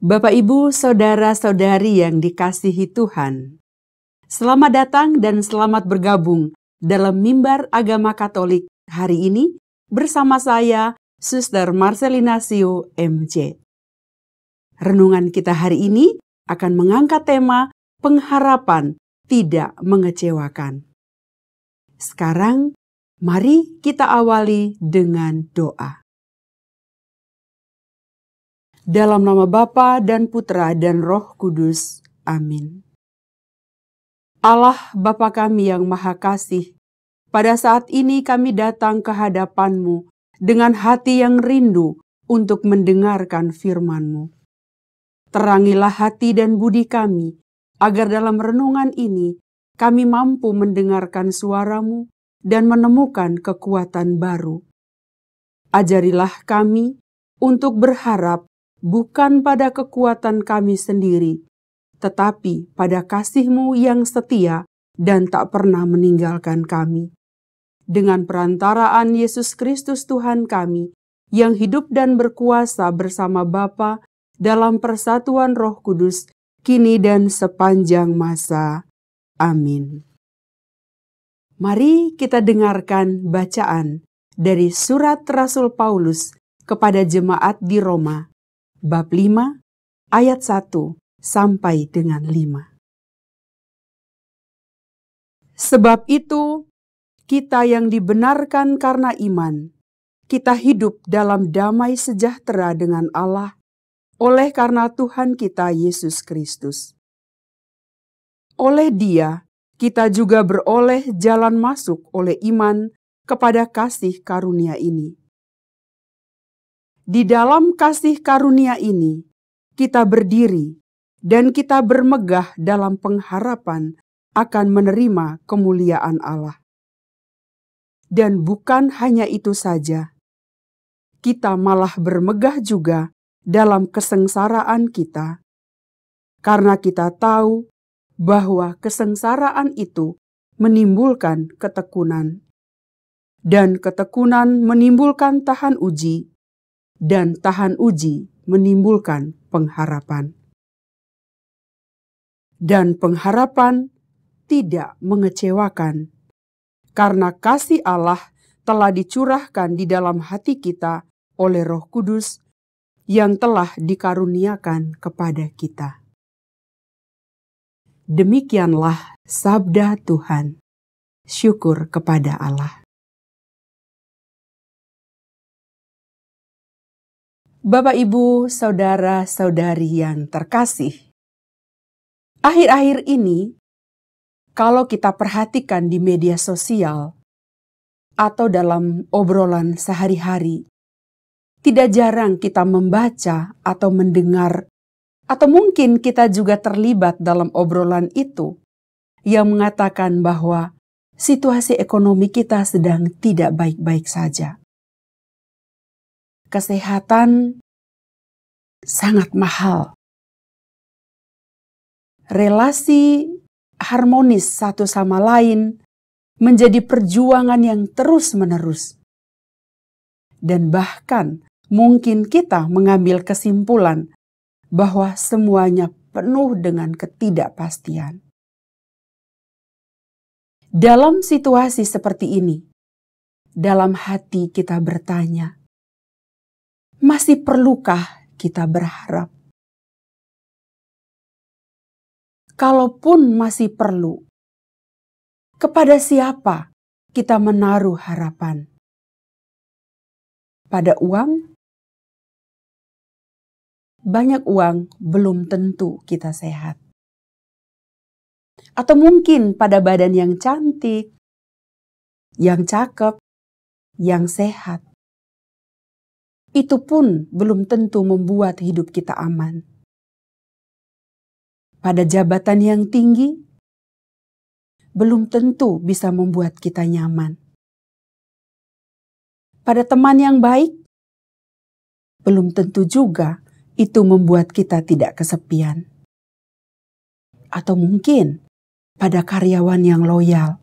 Bapak, Ibu, Saudara-saudari yang dikasihi Tuhan, selamat datang dan selamat bergabung dalam Mimbar Agama Katolik hari ini bersama saya, Suster Marcelina Sio, MJ. Renungan kita hari ini akan mengangkat tema pengharapan tidak mengecewakan. Sekarang, mari kita awali dengan doa. Dalam nama Bapa dan Putra dan Roh Kudus. Amin. Allah Bapa kami yang Maha Kasih, pada saat ini kami datang ke hadapan-Mu dengan hati yang rindu untuk mendengarkan firman-Mu. Terangilah hati dan budi kami, agar dalam renungan ini kami mampu mendengarkan suara-Mu dan menemukan kekuatan baru. Ajarilah kami untuk berharap bukan pada kekuatan kami sendiri, tetapi pada kasih-Mu yang setia dan tak pernah meninggalkan kami. Dengan perantaraan Yesus Kristus Tuhan kami, yang hidup dan berkuasa bersama Bapa dalam persatuan Roh Kudus, kini dan sepanjang masa. Amin. Mari kita dengarkan bacaan dari surat Rasul Paulus kepada jemaat di Roma, bab 5, ayat 1 sampai dengan 5. Sebab itu, kita yang dibenarkan karena iman, kita hidup dalam damai sejahtera dengan Allah, oleh karena Tuhan kita Yesus Kristus. Oleh Dia, kita juga beroleh jalan masuk oleh iman kepada kasih karunia ini. Di dalam kasih karunia ini, kita berdiri dan kita bermegah dalam pengharapan akan menerima kemuliaan Allah. Dan bukan hanya itu saja, kita malah bermegah juga dalam kesengsaraan kita, karena kita tahu bahwa kesengsaraan itu menimbulkan ketekunan, dan ketekunan menimbulkan tahan uji, dan tahan uji menimbulkan pengharapan. Dan pengharapan tidak mengecewakan, karena kasih Allah telah dicurahkan di dalam hati kita oleh Roh Kudus yang telah dikaruniakan kepada kita. Demikianlah sabda Tuhan. Syukur kepada Allah. Bapak, Ibu, Saudara-saudari yang terkasih, akhir-akhir ini, kalau kita perhatikan di media sosial atau dalam obrolan sehari-hari, tidak jarang kita membaca atau mendengar, atau mungkin kita juga terlibat dalam obrolan itu, yang mengatakan bahwa situasi ekonomi kita sedang tidak baik-baik saja. Kesehatan sangat mahal. Relasi harmonis satu sama lain menjadi perjuangan yang terus-menerus. Dan bahkan mungkin kita mengambil kesimpulan bahwa semuanya penuh dengan ketidakpastian. Dalam situasi seperti ini, dalam hati kita bertanya, masih perlukah kita berharap? Kalaupun masih perlu, kepada siapa kita menaruh harapan? Pada uang? Banyak uang belum tentu kita sehat. Atau mungkin pada badan yang cantik, yang cakep, yang sehat. Itu pun belum tentu membuat hidup kita aman. Pada jabatan yang tinggi, belum tentu bisa membuat kita nyaman. Pada teman yang baik, belum tentu juga itu membuat kita tidak kesepian. Atau mungkin pada karyawan yang loyal,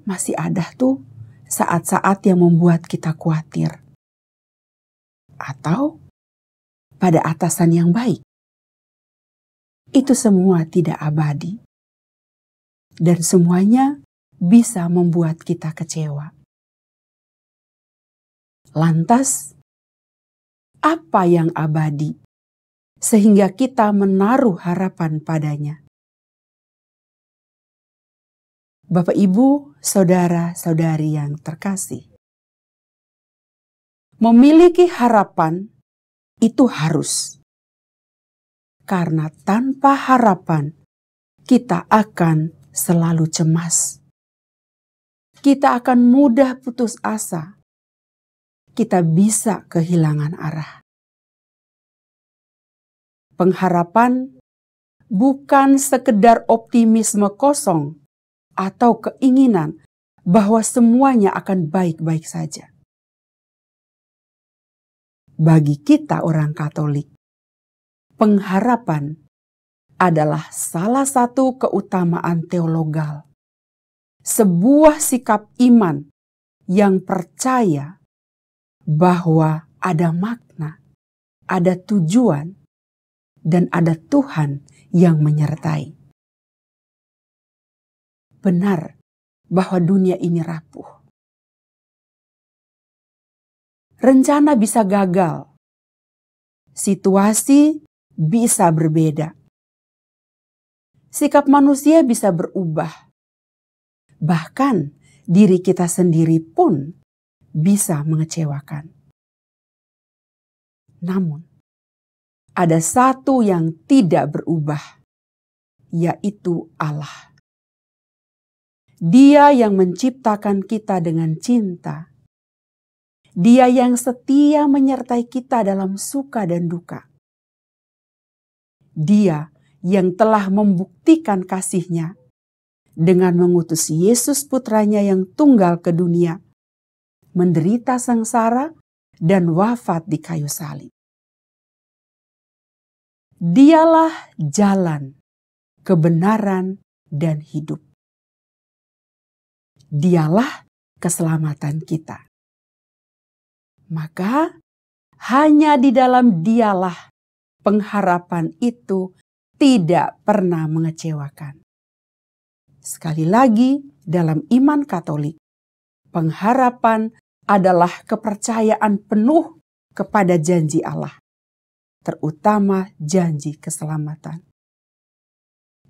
masih ada tuh saat-saat yang membuat kita khawatir. Atau pada atasan yang baik. Itu semua tidak abadi. Dan semuanya bisa membuat kita kecewa. Lantas, apa yang abadi sehingga kita menaruh harapan padanya? Bapak, Ibu, saudara-saudari yang terkasih, memiliki harapan itu harus. Karena tanpa harapan, kita akan selalu cemas. Kita akan mudah putus asa. Kita bisa kehilangan arah. Pengharapan bukan sekedar optimisme kosong atau keinginan bahwa semuanya akan baik-baik saja. Bagi kita orang Katolik, pengharapan adalah salah satu keutamaan teologal. Sebuah sikap iman yang percaya bahwa ada makna, ada tujuan, dan ada Tuhan yang menyertai. Benar bahwa dunia ini rapuh. Rencana bisa gagal. Situasi bisa berbeda. Sikap manusia bisa berubah. Bahkan diri kita sendiri pun bisa mengecewakan. Namun, ada satu yang tidak berubah, yaitu Allah. Dia yang menciptakan kita dengan cinta. Dia yang setia menyertai kita dalam suka dan duka. Dia yang telah membuktikan kasih-Nya dengan mengutus Yesus putranya yang tunggal ke dunia, menderita sengsara dan wafat di kayu salib. Dialah jalan, kebenaran, dan hidup. Dialah keselamatan kita. Maka hanya di dalam Dialah pengharapan itu tidak pernah mengecewakan. Sekali lagi, dalam iman Katolik, pengharapan adalah kepercayaan penuh kepada janji Allah, terutama janji keselamatan.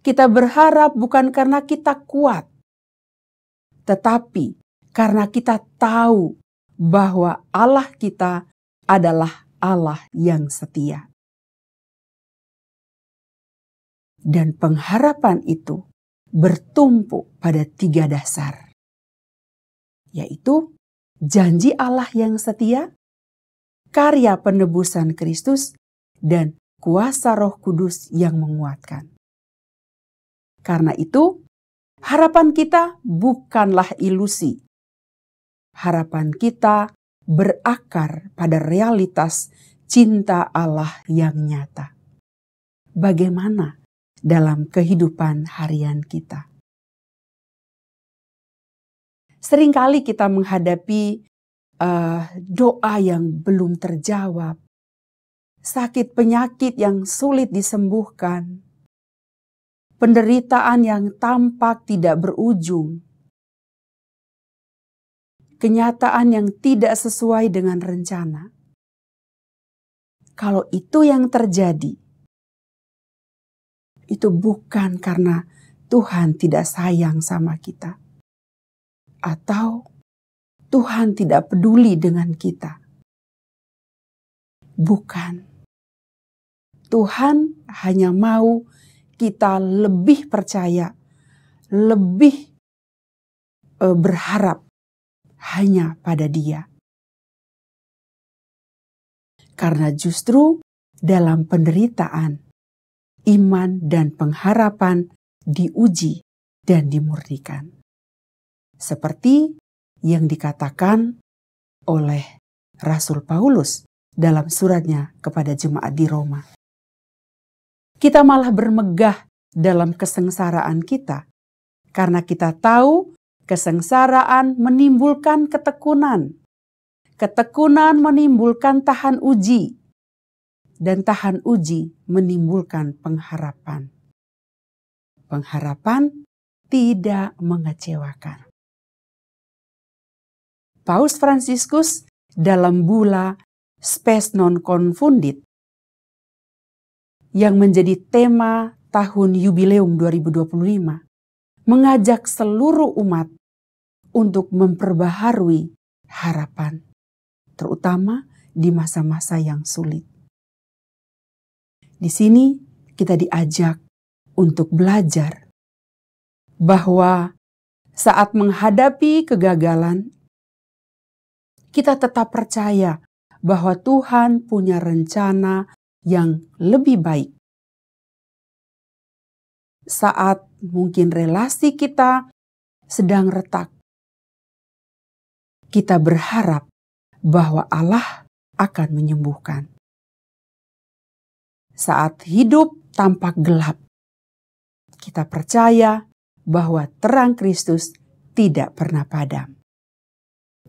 Kita berharap bukan karena kita kuat, tetapi karena kita tahu bahwa Allah kita adalah Allah yang setia. Dan pengharapan itu bertumpu pada 3 dasar, yaitu janji Allah yang setia, karya penebusan Kristus, dan kuasa Roh Kudus yang menguatkan. Karena itu, harapan kita bukanlah ilusi. Harapan kita berakar pada realitas cinta Allah yang nyata. Bagaimana dalam kehidupan harian kita? Seringkali kita menghadapi doa yang belum terjawab, sakit penyakit yang sulit disembuhkan, penderitaan yang tampak tidak berujung, kenyataan yang tidak sesuai dengan rencana. Kalau itu yang terjadi, itu bukan karena Tuhan tidak sayang sama kita, atau Tuhan tidak peduli dengan kita. Bukan. Tuhan hanya mau kita lebih percaya, lebih berharap hanya pada Dia. Karena justru dalam penderitaan, iman dan pengharapan diuji dan dimurnikan. Seperti yang dikatakan oleh Rasul Paulus dalam suratnya kepada jemaat di Roma. Kita malah bermegah dalam kesengsaraan kita, karena kita tahu kesengsaraan menimbulkan ketekunan. Ketekunan menimbulkan tahan uji. dan tahan uji menimbulkan pengharapan. Pengharapan tidak mengecewakan. Paus Fransiskus dalam bula Spes non confundit yang menjadi tema tahun Yubileum 2025 mengajak seluruh umat untuk memperbaharui harapan, terutama di masa-masa yang sulit. Di sini kita diajak untuk belajar bahwa saat menghadapi kegagalan, kita tetap percaya bahwa Tuhan punya rencana yang lebih baik. Saat mungkin relasi kita sedang retak, kita berharap bahwa Allah akan menyembuhkan. Saat hidup tampak gelap, kita percaya bahwa terang Kristus tidak pernah padam.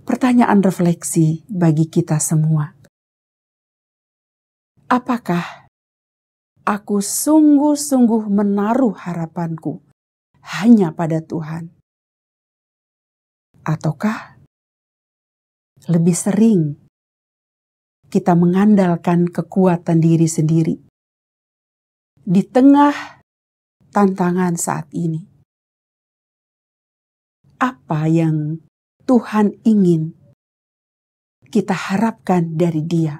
Pertanyaan refleksi bagi kita semua. Apakah aku sungguh-sungguh menaruh harapanku hanya pada Tuhan? Ataukah lebih sering kita mengandalkan kekuatan diri sendiri di tengah tantangan saat ini? Apa yang Tuhan ingin kita harapkan dari Dia?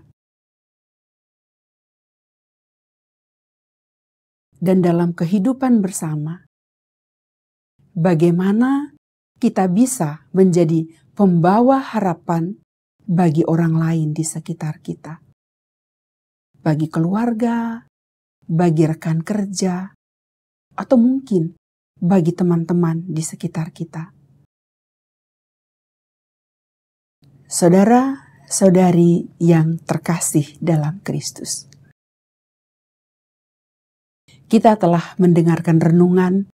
Dan dalam kehidupan bersama, bagaimana kita bisa menjadi pembawa harapan bagi orang lain di sekitar kita? Bagi keluarga, bagi rekan kerja, atau mungkin bagi teman-teman di sekitar kita. Saudara-saudari yang terkasih dalam Kristus, kita telah mendengarkan renungan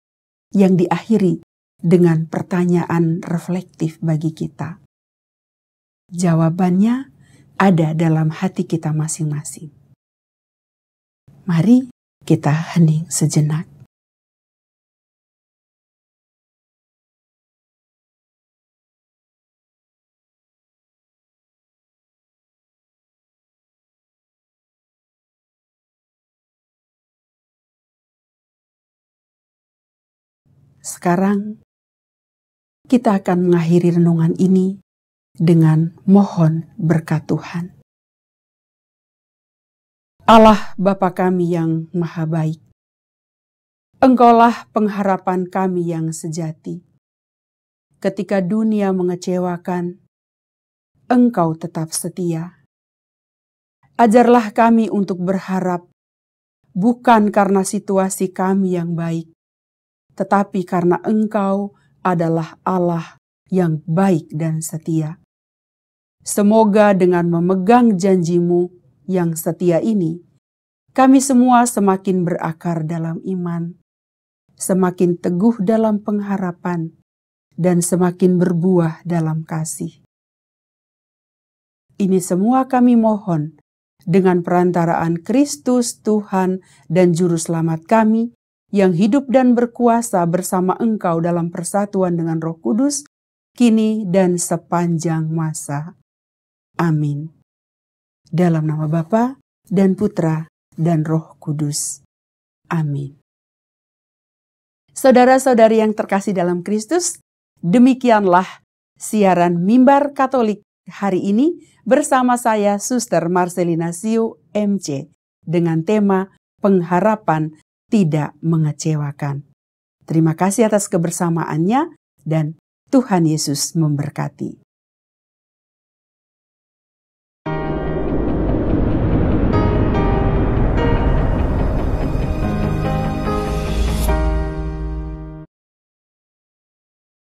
yang diakhiri dengan pertanyaan reflektif bagi kita. Jawabannya ada dalam hati kita masing-masing. Mari kita hening sejenak. Sekarang kita akan mengakhiri renungan ini dengan mohon berkat Tuhan. Allah Bapa kami yang maha baik, Engkaulah pengharapan kami yang sejati. Ketika dunia mengecewakan, Engkau tetap setia. Ajarlah kami untuk berharap bukan karena situasi kami yang baik, tetapi karena Engkau adalah Allah yang baik dan setia. Semoga dengan memegang janji-Mu yang setia ini, kami semua semakin berakar dalam iman, semakin teguh dalam pengharapan, dan semakin berbuah dalam kasih. Ini semua kami mohon dengan perantaraan Kristus Tuhan dan Juru Selamat kami, yang hidup dan berkuasa bersama Engkau dalam persatuan dengan Roh Kudus, kini dan sepanjang masa. Amin. Dalam nama Bapa dan Putra dan Roh Kudus. Amin. Saudara-saudari yang terkasih dalam Kristus, demikianlah siaran Mimbar Katolik hari ini bersama saya Suster Marcelina Siu, MC, dengan tema Pengharapan Tidak Mengecewakan. Terima kasih atas kebersamaannya dan Tuhan Yesus memberkati.